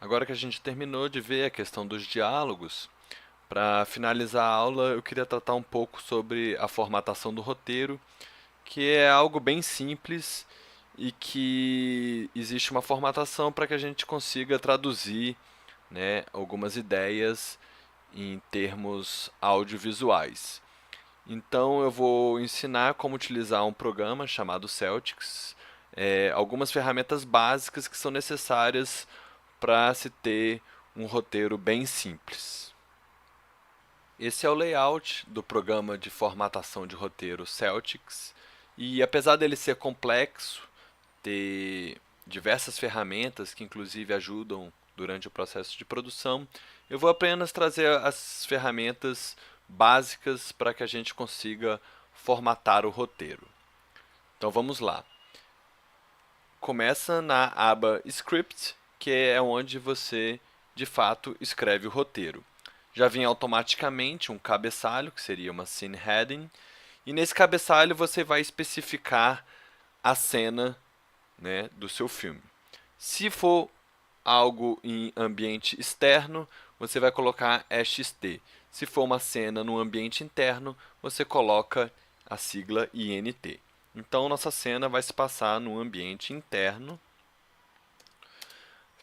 Agora que a gente terminou de ver a questão dos diálogos, para finalizar a aula eu queria tratar um pouco sobre a formatação do roteiro, que é algo bem simples e que existe uma formatação para que a gente consiga traduzir, né, algumas ideias em termos audiovisuais. Então eu vou ensinar como utilizar um programa chamado Celtics, algumas ferramentas básicas que são necessárias para se ter um roteiro bem simples. Esse é o layout do programa de formatação de roteiro Celtics, e apesar dele ser complexo, ter diversas ferramentas que inclusive ajudam durante o processo de produção, eu vou apenas trazer as ferramentas básicas para que a gente consiga formatar o roteiro. Então vamos lá. Começa na aba Script, que é onde você de fato escreve o roteiro. Já vem automaticamente um cabeçalho, que seria uma scene heading, e nesse cabeçalho você vai especificar a cena, né, do seu filme. Se for algo em ambiente externo, você vai colocar EXT. Se for uma cena no ambiente interno, você coloca a sigla INT. Então, nossa cena vai se passar no ambiente interno.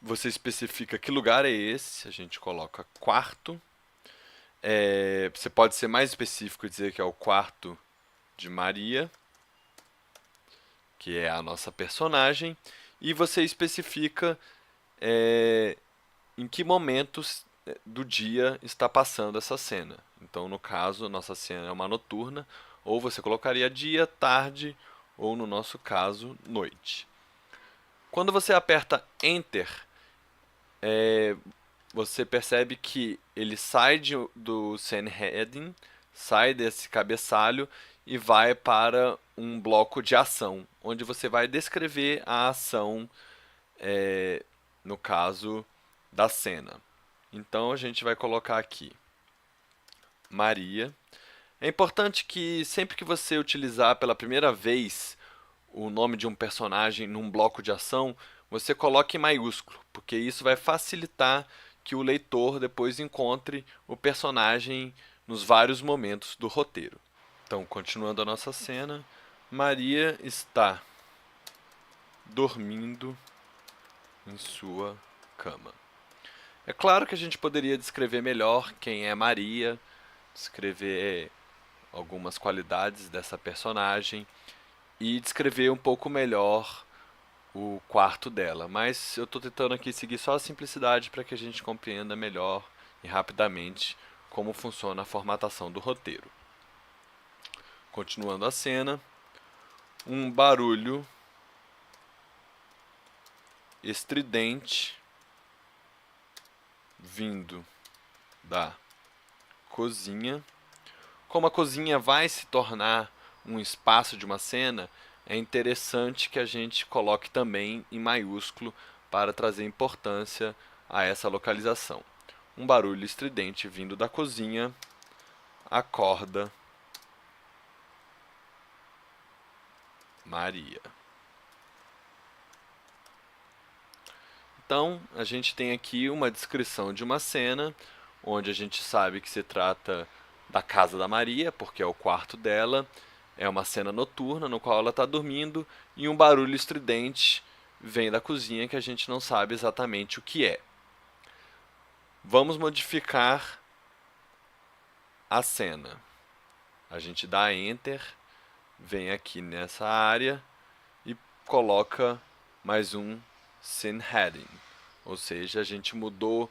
Você especifica que lugar é esse, a gente coloca quarto. Você pode ser mais específico e dizer que é o quarto de Maria, que é a nossa personagem, e você especifica é, em que momentos do dia está passando essa cena. Então, no caso, nossa cena é uma noturna, ou você colocaria dia, tarde, ou no nosso caso, noite. Quando você aperta Enter, você percebe que ele sai do scene heading, sai desse cabeçalho e vai para um bloco de ação, onde você vai descrever a ação, no caso da cena. Então a gente vai colocar aqui Maria. É importante que sempre que você utilizar pela primeira vez o nome de um personagem num bloco de ação, você coloque em maiúsculo, porque isso vai facilitar que o leitor depois encontre o personagem nos vários momentos do roteiro. Então, continuando a nossa cena, Maria está dormindo em sua cama. É claro que a gente poderia descrever melhor quem é Maria, descrever algumas qualidades dessa personagem e descrever um pouco melhor o quarto dela, mas eu estou tentando aqui seguir só a simplicidade para que a gente compreenda melhor e rapidamente como funciona a formatação do roteiro. Continuando a cena, um barulho estridente vindo da cozinha. Como a cozinha vai se tornar um espaço de uma cena, é interessante que a gente coloque também em maiúsculo para trazer importância a essa localização. Um barulho estridente vindo da cozinha acorda Maria. Então, a gente tem aqui uma descrição de uma cena onde a gente sabe que se trata da casa da Maria, porque é o quarto dela. É uma cena noturna no qual ela está dormindo e um barulho estridente vem da cozinha que a gente não sabe exatamente o que é. Vamos modificar a cena. A gente dá Enter, vem aqui nessa área e coloca mais um Scene Heading. Ou seja, a gente mudou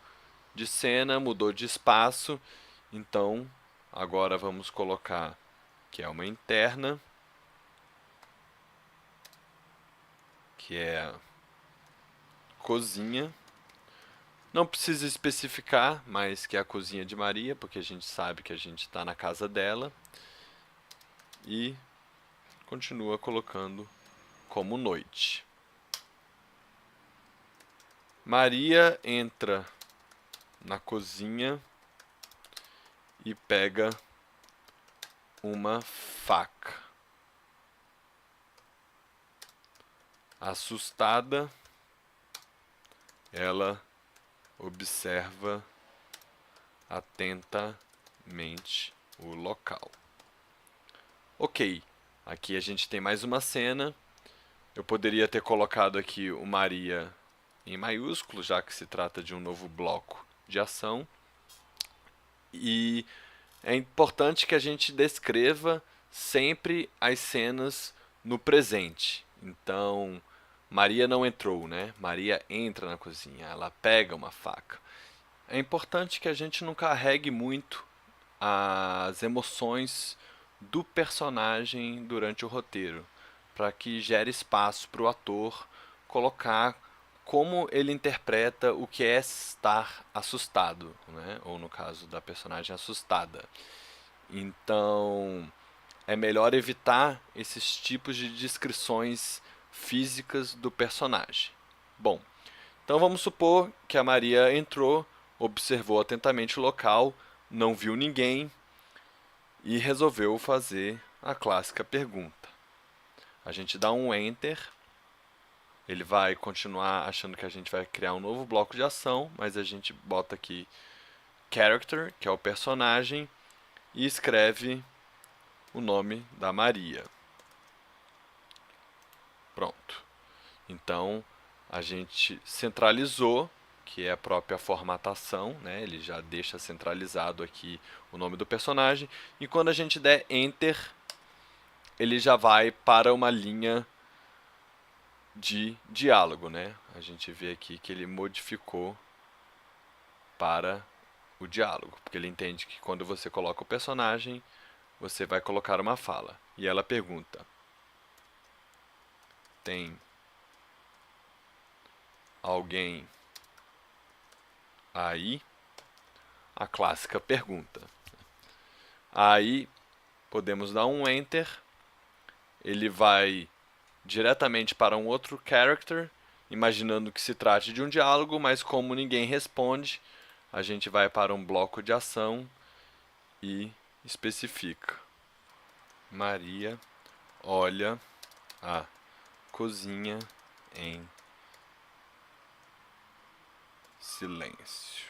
de cena, mudou de espaço. Então, agora vamos colocar que é uma interna, que é a cozinha. Não precisa especificar, mas que é a cozinha de Maria, porque a gente sabe que a gente está na casa dela. E continua colocando como noite. Maria entra na cozinha e pega uma faca. Assustada, ela observa atentamente o local. Ok, aqui a gente tem mais uma cena. Eu poderia ter colocado aqui o Maria em maiúsculo, já que se trata de um novo bloco de ação. E é importante que a gente descreva sempre as cenas no presente. Então, Maria não entrou, né? Maria entra na cozinha, ela pega uma faca. É importante que a gente não carregue muito as emoções do personagem durante o roteiro, para que gere espaço para o ator colocar como ele interpreta o que é estar assustado, né? Ou no caso da personagem assustada. Então, é melhor evitar esses tipos de descrições físicas do personagem. Bom, então vamos supor que a Maria entrou, observou atentamente o local, não viu ninguém e resolveu fazer a clássica pergunta. A gente dá um Enter, ele vai continuar achando que a gente vai criar um novo bloco de ação, mas a gente bota aqui Character, que é o personagem, e escreve o nome da Maria. Pronto. Então, a gente centralizou, que é a própria formatação, né? Ele já deixa centralizado aqui o nome do personagem. E quando a gente der Enter, ele já vai para uma linha de diálogo, né? A gente vê aqui que ele modificou para o diálogo, porque ele entende que quando você coloca o personagem, você vai colocar uma fala. E ela pergunta: tem alguém aí? A clássica pergunta. Aí podemos dar um Enter, ele vai diretamente para um outro character, imaginando que se trate de um diálogo, mas como ninguém responde, a gente vai para um bloco de ação e especifica: Maria olha a cozinha em silêncio.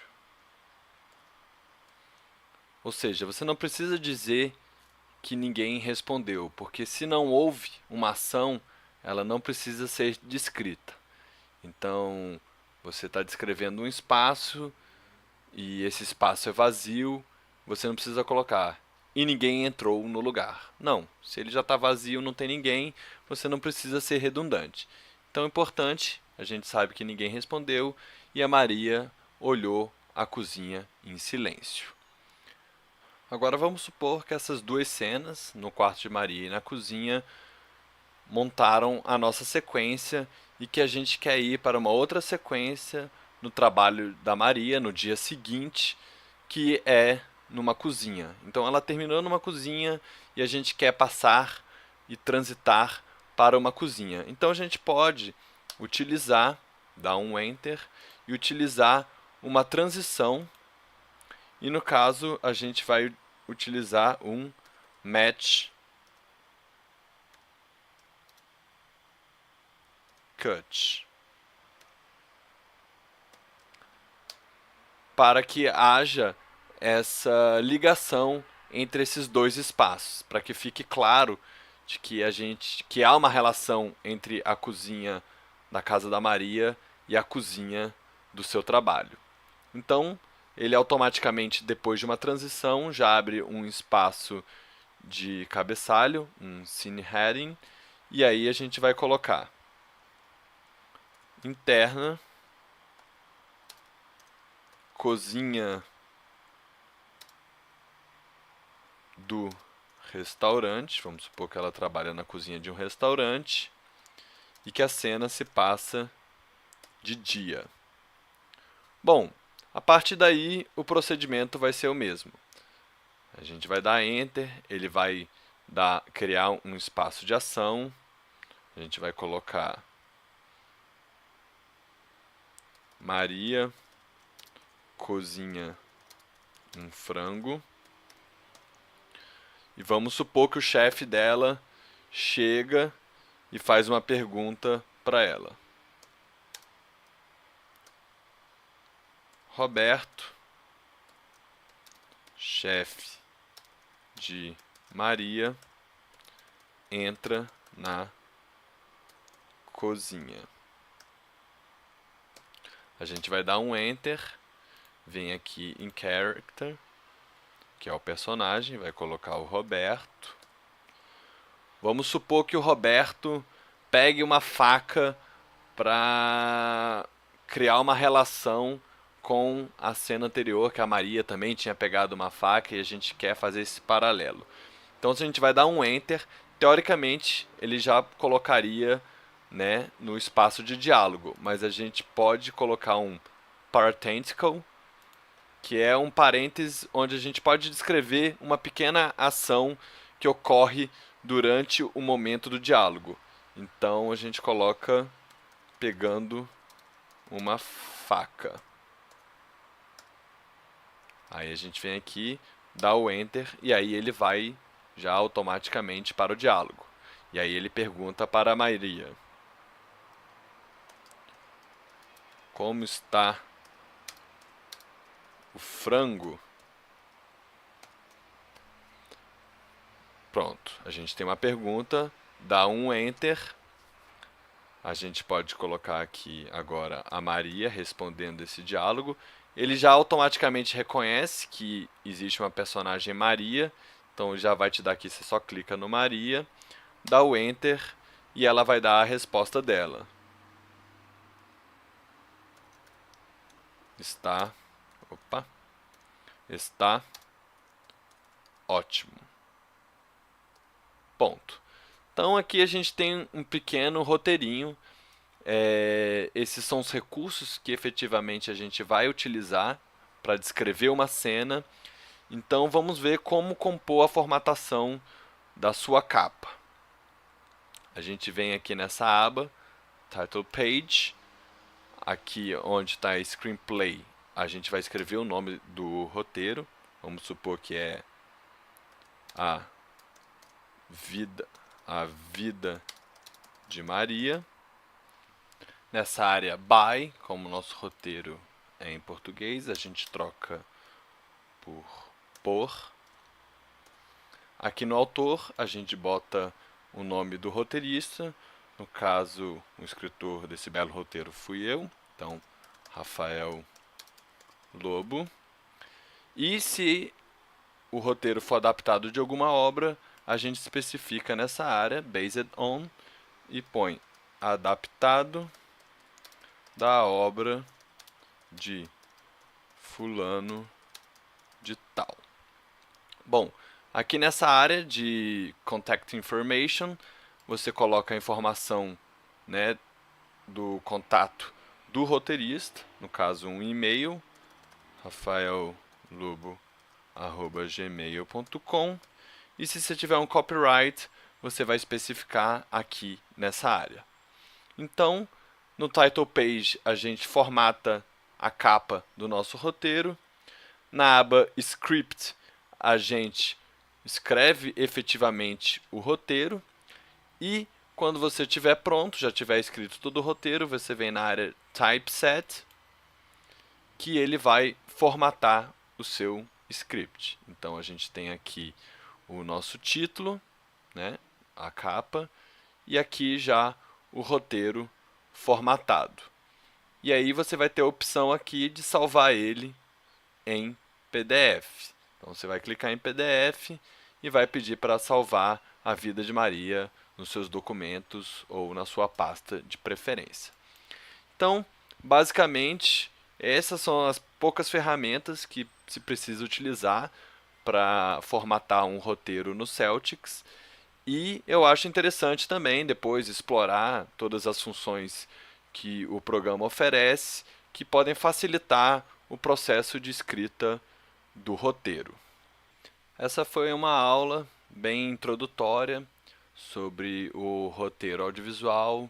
Ou seja, você não precisa dizer que ninguém respondeu, porque se não houve uma ação, ela não precisa ser descrita. Então, você está descrevendo um espaço e esse espaço é vazio, você não precisa colocar e ninguém entrou no lugar. Não, se ele já está vazio, não tem ninguém, você não precisa ser redundante. Então é importante, a gente sabe que ninguém respondeu e a Maria olhou a cozinha em silêncio. Agora vamos supor que essas duas cenas, no quarto de Maria e na cozinha, montaram a nossa sequência e que a gente quer ir para uma outra sequência no trabalho da Maria no dia seguinte, que é numa cozinha. Então ela terminou numa cozinha e a gente quer passar e transitar para uma cozinha. Então a gente pode utilizar, dar um Enter e utilizar uma transição. E no caso a gente vai utilizar um Match Cut, para que haja essa ligação entre esses dois espaços, para que fique claro de que há uma relação entre a cozinha da casa da Maria e a cozinha do seu trabalho. Então, ele automaticamente, depois de uma transição, já abre um espaço de cabeçalho, um scene heading, e aí a gente vai colocar interna, cozinha do restaurante. Vamos supor que ela trabalha na cozinha de um restaurante e que a cena se passa de dia. Bom, a partir daí o procedimento vai ser o mesmo. A gente vai dar Enter, ele vai criar um espaço de ação. A gente vai colocar Maria cozinha um frango. E vamos supor que o chefe dela chega e faz uma pergunta para ela. Roberto, chefe de Maria, entra na cozinha. A gente vai dar um Enter, vem aqui em Character, que é o personagem, vai colocar o Roberto. Vamos supor que o Roberto pegue uma faca para criar uma relação com a cena anterior, que a Maria também tinha pegado uma faca e a gente quer fazer esse paralelo. Então, se a gente vai dar um Enter, teoricamente ele já colocaria, né, no espaço de diálogo, mas a gente pode colocar um parenthetical, que é um parênteses onde a gente pode descrever uma pequena ação que ocorre durante o momento do diálogo. Então a gente coloca pegando uma faca. Aí a gente vem aqui, dá o Enter e aí ele vai já automaticamente para o diálogo. E aí ele pergunta para a Maria: como está o frango? Pronto, a gente tem uma pergunta, dá um Enter. A gente pode colocar aqui agora a Maria respondendo esse diálogo. Ele já automaticamente reconhece que existe uma personagem Maria, então já vai te dar aqui, você só clica no Maria, dá o Enter e ela vai dar a resposta dela. Está ótimo. Ponto. Então aqui a gente tem um pequeno roteirinho. Esses são os recursos que efetivamente a gente vai utilizar para descrever uma cena. Então vamos ver como compor a formatação da sua capa. A gente vem aqui nessa aba, Title Page, aqui onde está Screenplay, a gente vai escrever o nome do roteiro. Vamos supor que é a vida de Maria. Nessa área by, como o nosso roteiro é em português, a gente troca por. Aqui no autor, a gente bota o nome do roteirista. No caso, o escritor desse belo roteiro fui eu. Então, Rafael Lobo. E se o roteiro for adaptado de alguma obra, a gente especifica nessa área, based on, e põe adaptado da obra de fulano de tal. Bom, aqui nessa área de Contact Information, você coloca a informação, né, do contato do roteirista, no caso um e-mail, rafaellobo@gmail.com, e se você tiver um copyright, você vai especificar aqui nessa área. Então, no title page, a gente formata a capa do nosso roteiro. Na aba Script, a gente escreve efetivamente o roteiro. E quando você estiver pronto, já tiver escrito todo o roteiro, você vem na área Typeset, que ele vai formatar o seu script. Então a gente tem aqui o nosso título, né, a capa, e aqui já o roteiro formatado. E aí você vai ter a opção aqui de salvar ele em PDF. Então você vai clicar em PDF e vai pedir para salvar a vida de Maria nos seus documentos ou na sua pasta de preferência. Então, basicamente, essas são as poucas ferramentas que se precisa utilizar para formatar um roteiro no Celtix. E eu acho interessante também depois explorar todas as funções que o programa oferece, que podem facilitar o processo de escrita do roteiro. Essa foi uma aula bem introdutória sobre o roteiro audiovisual.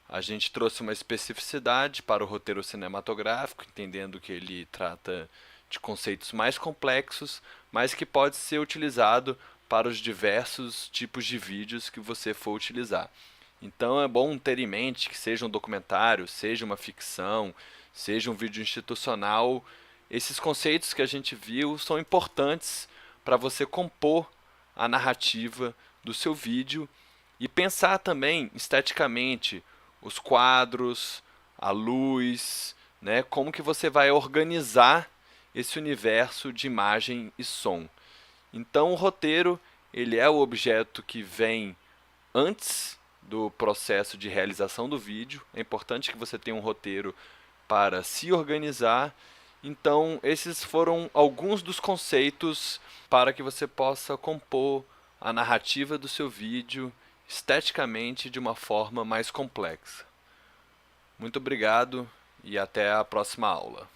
A gente trouxe uma especificidade para o roteiro cinematográfico, entendendo que ele trata de conceitos mais complexos, mas que pode ser utilizado para os diversos tipos de vídeos que você for utilizar. Então é bom ter em mente que seja um documentário, seja uma ficção, seja um vídeo institucional, esses conceitos que a gente viu são importantes para você compor a narrativa do seu vídeo e pensar também esteticamente os quadros, a luz, né? Como que você vai organizar esse universo de imagem e som. Então o roteiro, ele é o objeto que vem antes do processo de realização do vídeo. É importante que você tenha um roteiro para se organizar. Então, esses foram alguns dos conceitos para que você possa compor a narrativa do seu vídeo esteticamente de uma forma mais complexa. Muito obrigado e até a próxima aula.